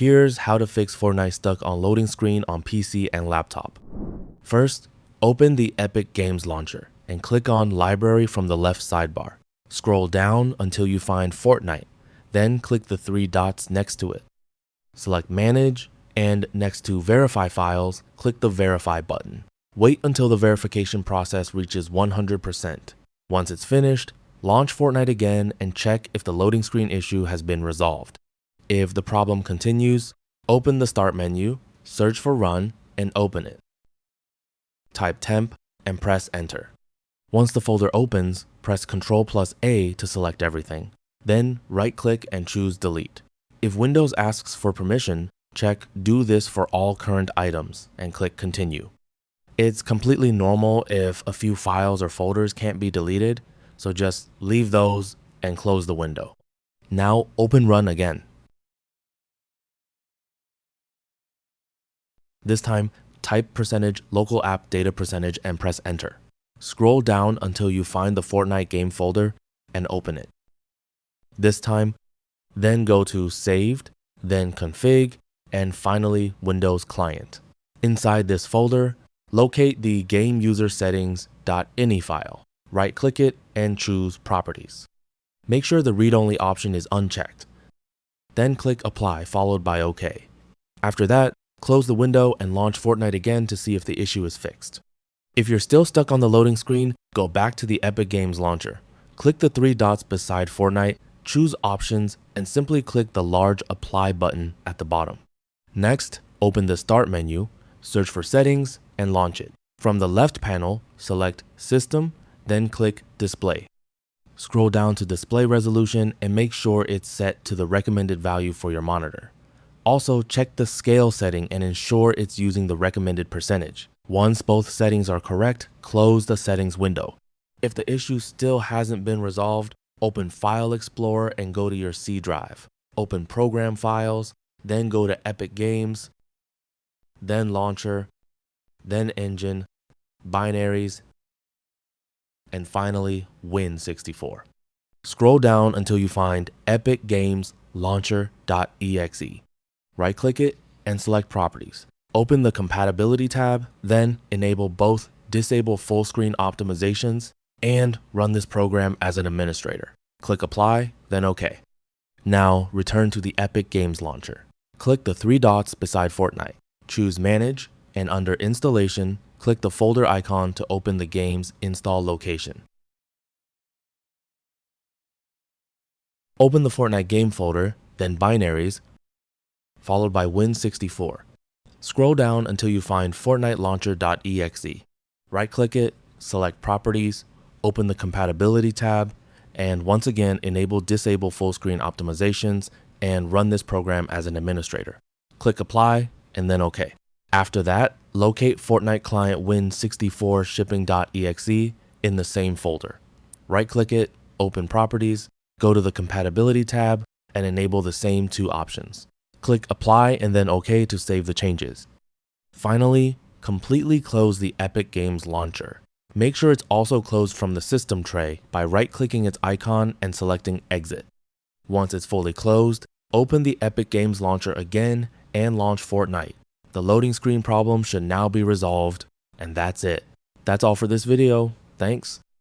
Here's how to fix Fortnite stuck on loading screen on PC and laptop. First, open the Epic Games Launcher and click on Library from the left sidebar. Scroll down until you find Fortnite, then click the three dots next to it. Select Manage, and next to Verify Files, click the Verify button. Wait until the verification process reaches 100%. Once it's finished, launch Fortnite again and check if the loading screen issue has been resolved. If the problem continues, open the Start menu, search for Run, and open it. Type temp and press Enter. Once the folder opens, press Ctrl+A to select everything. Then right-click and choose Delete. If Windows asks for permission, check Do this for all current items and click Continue. It's completely normal if a few files or folders can't be deleted, so just leave those and close the window. Now open Run again. This time, type %local app data percentage and press Enter. Scroll down until you find the Fortnite game folder and open it. This time, then go to Saved, then Config, and finally Windows Client. Inside this folder, locate the Game User Settings.ini file. Right-click it and choose Properties. Make sure the read-only option is unchecked. Then click Apply followed by OK. After that, close the window and launch Fortnite again to see if the issue is fixed. If you're still stuck on the loading screen, go back to the Epic Games Launcher. Click the three dots beside Fortnite, choose Options, and simply click the large Apply button at the bottom. Next, open the Start menu, search for Settings, and launch it. From the left panel, select System, then click Display. Scroll down to Display Resolution and make sure it's set to the recommended value for your monitor. Also, check the scale setting and ensure it's using the recommended percentage. Once both settings are correct, close the settings window. If the issue still hasn't been resolved, open File Explorer and go to your C drive. Open Program Files, then go to Epic Games, then Launcher, then Engine, Binaries, and finally Win64. Scroll down until you find Epic Games Launcher.exe. Right-click it and select Properties. Open the Compatibility tab, then enable both Disable Full Screen Optimizations and run this program as an administrator. Click Apply, then OK. Now return to the Epic Games Launcher. Click the three dots beside Fortnite. Choose Manage, and under Installation, click the folder icon to open the game's install location. Open the Fortnite game folder, then Binaries, followed by Win64. Scroll down until you find Fortnite Launcher.exe. Right-click it, select Properties, open the Compatibility tab, and once again enable Disable Full Screen Optimizations and run this program as an administrator. Click Apply and then OK. After that, locate Fortnite Client Win64 Shipping.exe in the same folder. Right-click it, open Properties, go to the Compatibility tab, and enable the same two options. Click Apply and then OK to save the changes. Finally, completely close the Epic Games Launcher. Make sure it's also closed from the system tray by right-clicking its icon and selecting Exit. Once it's fully closed, open the Epic Games Launcher again and launch Fortnite. The loading screen problem should now be resolved, and that's it. That's all for this video. Thanks.